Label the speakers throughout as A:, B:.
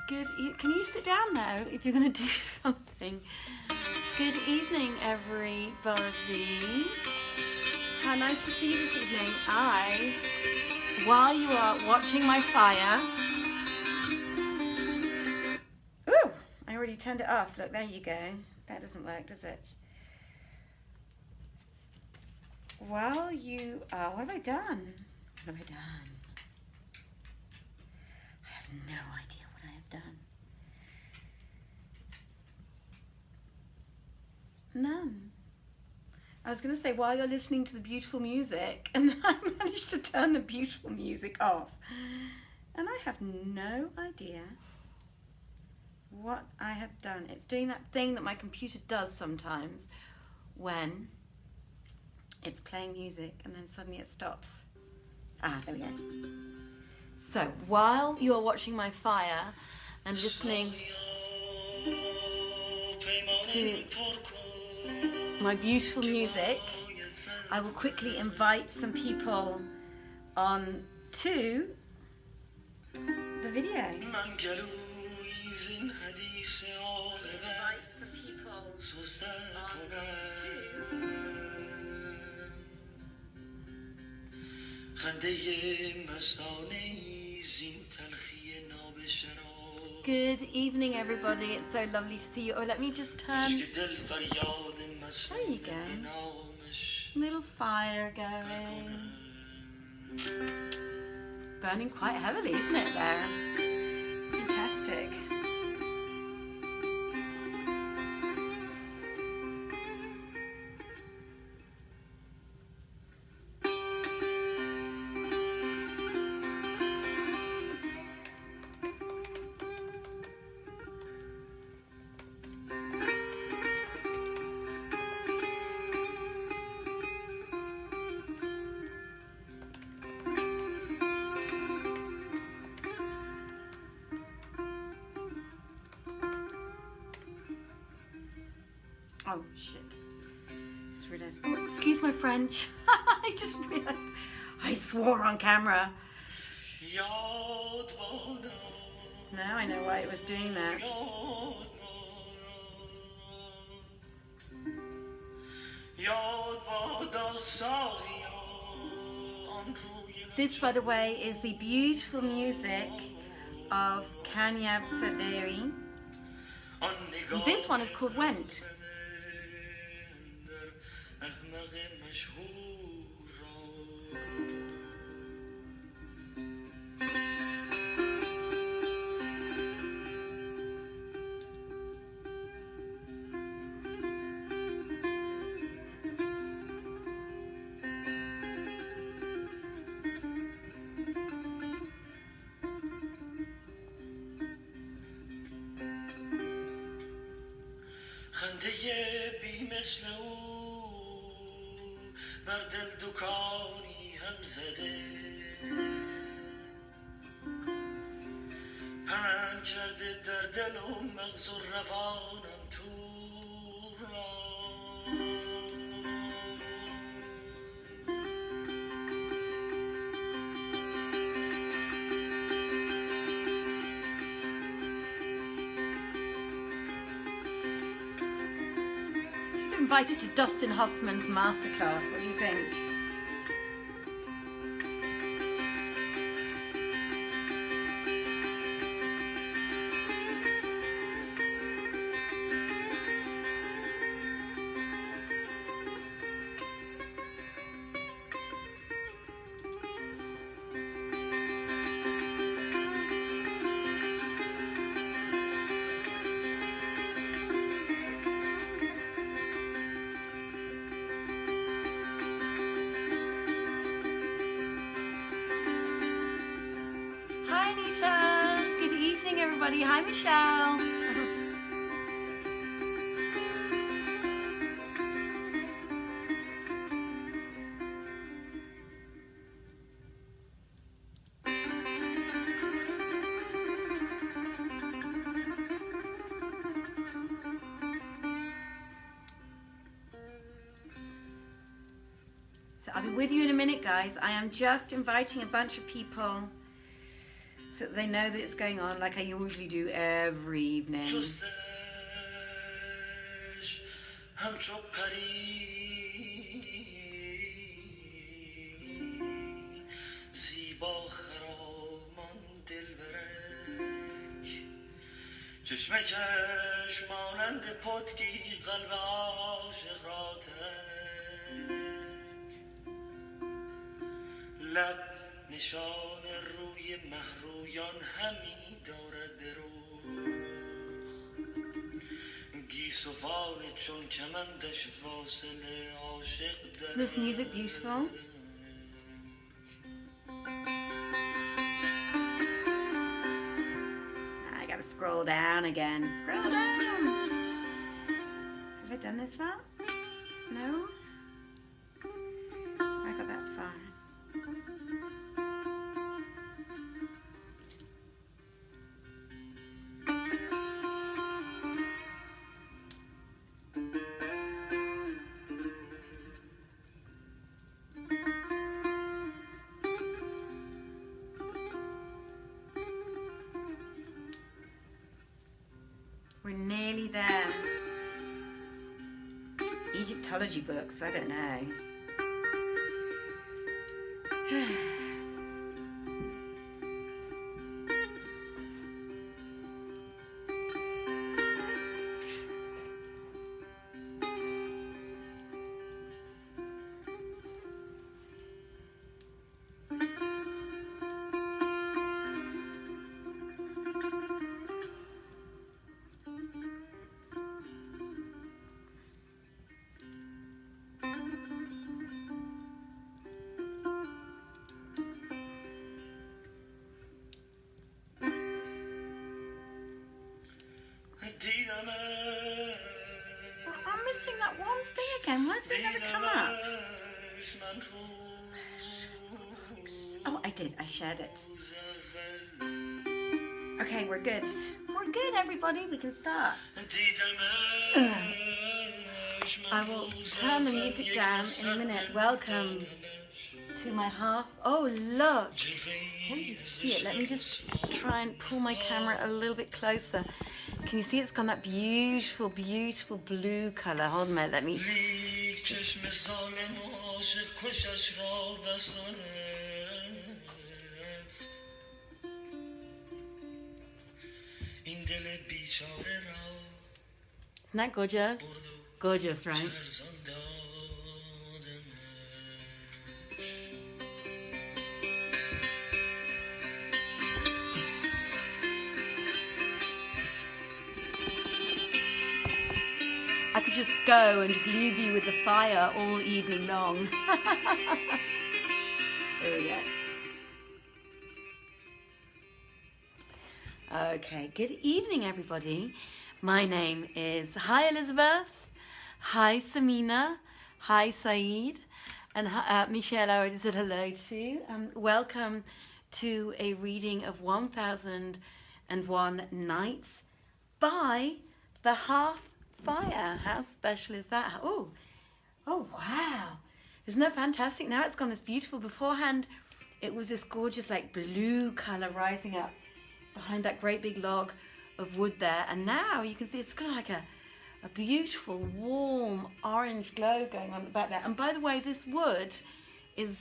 A: Can you sit down now if you're going to do something? Good evening, everybody. How nice to see you this evening. While you are watching my fire... Ooh, I already turned it off. Look, there you go. That doesn't work, does it? While you are... What have I done? What have I done? I have no idea what I have done. None. I was going to say, while you're listening to the beautiful music, and then I managed to turn the beautiful music off. And I have no idea what I have done. It's doing that thing that my computer does sometimes when it's playing music and then suddenly it stops. There we go. So, while you're watching my fire and listening to my beautiful music, I will quickly invite some people on to the video. Invite some people on Good evening, everybody. It's so lovely to see you. Oh, let me just turn... There you go. Little fire going. Burning quite heavily, isn't it, there? Fantastic. Oh, shit. Just realised. Oh, excuse my French. I just realised I swore on camera. Now I know why it was doing that. This, by the way, is the beautiful music of Kanyab Saderi. This one is called Went. Invited to Dustin Hoffman's masterclass. What do you think? Hi, Michelle. So I'll be with you in a minute, guys. I am just inviting a bunch of people so that they know that it's going on, like I usually do every evening.
B: چشمکش مانند پتکی قلب عاشق را لب نشان روی مهرویان همی دارد به رخ گیسوان چون کمندش فاصله عاشق در
A: Isn't this music beautiful? I gotta scroll down again. Scroll down! Have I done this far? No? I got that far. We're nearly there. Egyptology books, I don't know. I'm missing that one thing again. Why does it never come up? Oh, I did. I shared it. Okay, we're good. We're good, everybody. We can start. I will turn the music down in a minute. Welcome to my half. Oh, look. Can you see it? Let me just try and pull my camera a little bit closer. Can you see it's got that beautiful, beautiful blue colour? Hold on a minute, let me... Isn't that gorgeous? Gorgeous, right? I could just go and just leave you with the fire all evening long. Oh, yeah. Okay, good evening, everybody. My name is... Hi, Elizabeth. Hi, Samina. Hi, Saeed. And Michelle, I already said hello to. Welcome to a reading of 1001 Nights by the Half Fire. How special is that? Oh, wow. Isn't that fantastic? Now it's gone this beautiful. Beforehand, it was this gorgeous like blue colour rising up behind that great big log of wood there. And now you can see it's got like a beautiful, warm orange glow going on at the back there. And by the way, this wood is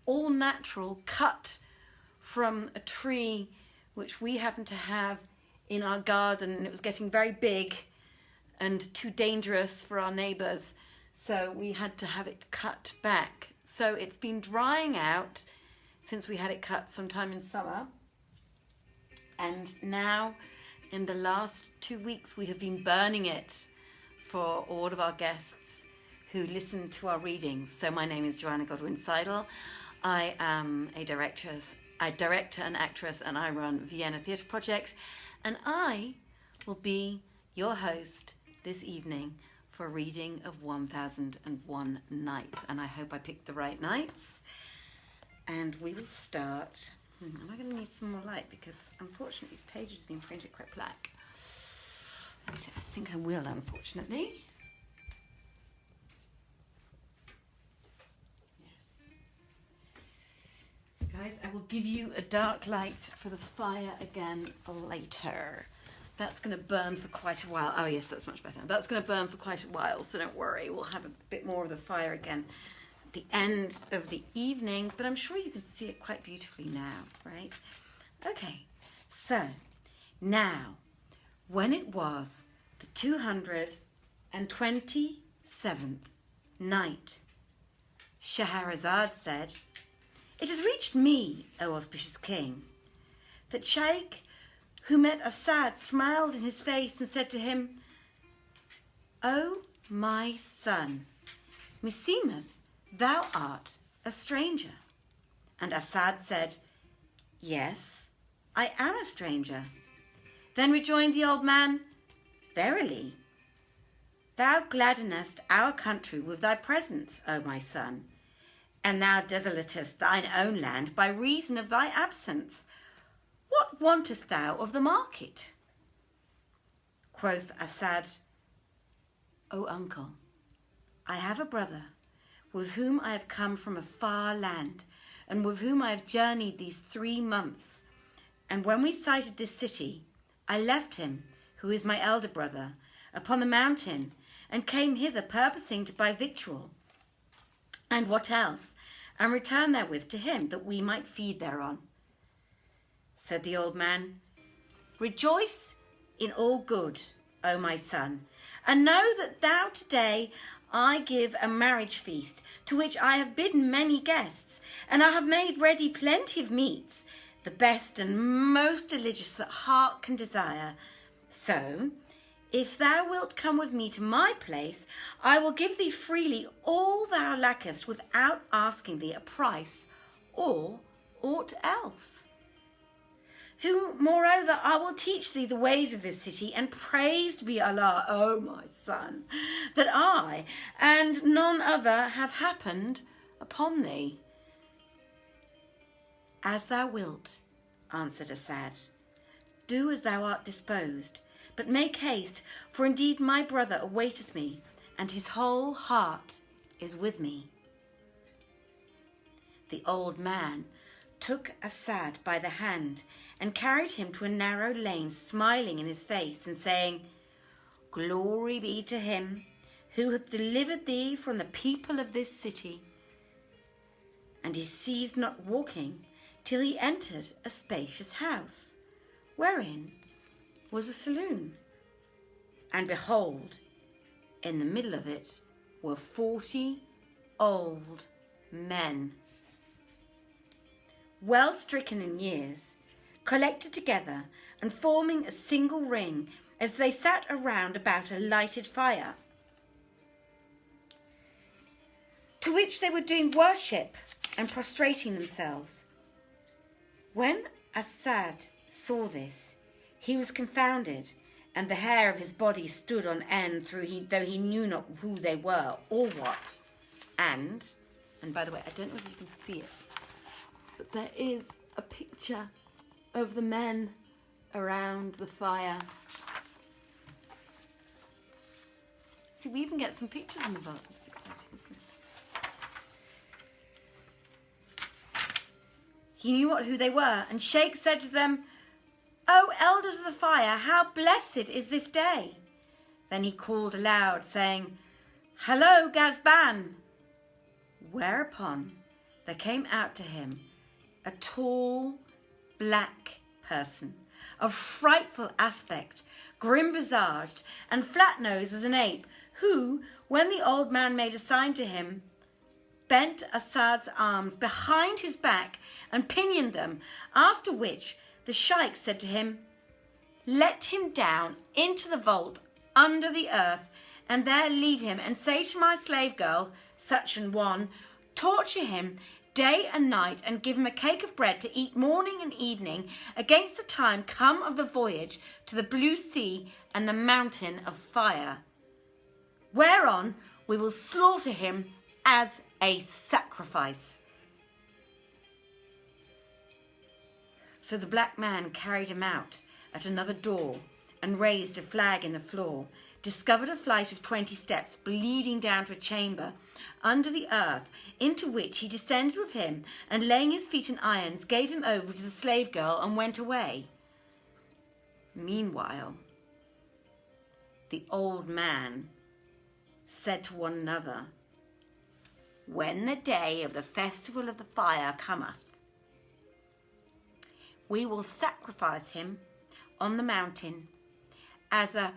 A: all natural, cut from a tree which we happen to have in our garden. And it was getting very big and too dangerous for our neighbours, so we had to have it cut back. So it's been drying out since we had it cut sometime in summer, and now in the last 2 weeks we have been burning it for all of our guests who listen to our readings. So my name is Joanna Godwin Seidel. I am a director and actress, and I run Vienna Theatre Project, and I will be your host this evening for a reading of 1001 Nights, and I hope I picked the right nights. And we will start. Am I going to need some more light, because unfortunately these pages have been printed quite black. Actually, I think I will, unfortunately. Yes. guys. I will give you a dark light for the fire again later. That's going to burn for quite a while. Oh yes, that's much better. That's going to burn for quite a while, so don't worry. We'll have a bit more of the fire again at the end of the evening, but I'm sure you can see it quite beautifully now, right? Okay, so now, when it was the 227th night, Scheherazade said, "It has reached me, O auspicious king, that Shaykh, who met Asad, smiled in his face and said to him, 'O my son, meseemeth thou art a stranger.' And Asad said, 'Yes, I am a stranger.' Then rejoined the old man, 'Verily, thou gladdenest our country with thy presence, O my son, and thou desolatest thine own land by reason of thy absence. What wantest thou of the market?' Quoth Asad, 'O uncle, I have a brother with whom I have come from a far land, and with whom I have journeyed these 3 months. And when we sighted this city, I left him, who is my elder brother, upon the mountain, and came hither purposing to buy victual, and what else, and return therewith to him, that we might feed thereon.' Said the old man, 'Rejoice in all good, O my son, and know that thou today I give a marriage feast, to which I have bidden many guests, and I have made ready plenty of meats, the best and most delicious that heart can desire. So, if thou wilt come with me to my place, I will give thee freely all thou lackest without asking thee a price or aught else. Who, moreover, I will teach thee the ways of this city, and praised be Allah, O my son, that I and none other have happened upon thee.' 'As thou wilt,' answered Asad. 'Do as thou art disposed, but make haste, for indeed my brother awaiteth me, and his whole heart is with me.' The old man took Asad by the hand and carried him to a narrow lane, smiling in his face and saying, 'Glory be to him who hath delivered thee from the people of this city.' And he ceased not walking till he entered a spacious house, wherein was a saloon. And behold, in the middle of it were 40 old men, well stricken in years, collected together and forming a single ring, as they sat around about a lighted fire, to which they were doing worship and prostrating themselves. When Asad saw this, he was confounded, and the hair of his body stood on end, though he knew not who they were or what. And by the way, I don't know if you can see it, but there is a picture of the men around the fire. See, we even get some pictures in the book. It's exciting, isn't it? He knew who they were, and Sheikh said to them, 'O elders of the fire, how blessed is this day!' Then he called aloud, saying, 'Hello, Gazban!' Whereupon there came out to him a tall, black person of frightful aspect, grim-visaged and flat-nosed as an ape, who, when the old man made a sign to him, bent Asad's arms behind his back and pinioned them, after which the Shaykh said to him, 'Let him down into the vault under the earth, and there leave him, and say to my slave girl, such an one, torture him day and night, and give him a cake of bread to eat morning and evening, against the time come of the voyage to the blue sea and the mountain of fire, whereon we will slaughter him as a sacrifice.' So the black man carried him out at another door and raised a flag in the floor, discovered a flight of 20 steps leading down to a chamber under the earth, into which he descended with him, and laying his feet in irons, gave him over to the slave girl and went away. Meanwhile, the old man said to one another, "When the day of the festival of the fire cometh, we will sacrifice him on the mountain as a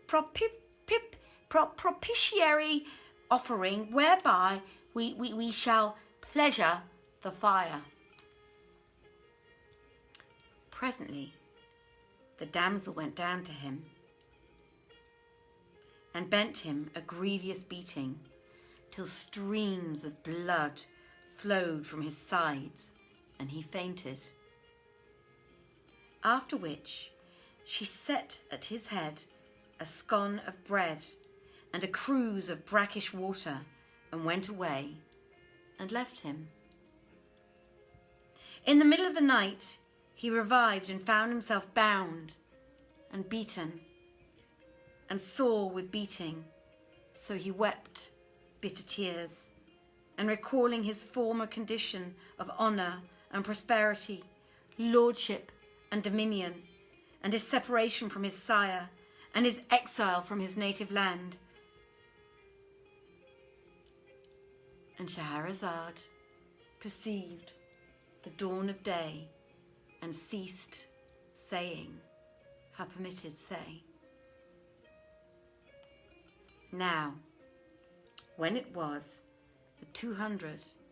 A: propitiatory offering, whereby we shall pleasure the fire." Presently, the damsel went down to him and bent him a grievous beating, till streams of blood flowed from his sides, and he fainted. After which she set at his head a scone of bread and a cruse of brackish water, and went away and left him. In the middle of the night he revived and found himself bound and beaten and sore with beating. So he wept bitter tears, and recalling his former condition of honour and prosperity, lordship and dominion, and his separation from his sire, and his exile from his native land. And Scheherazade perceived the dawn of day, and ceased saying her permitted say. Now, when it was the 250th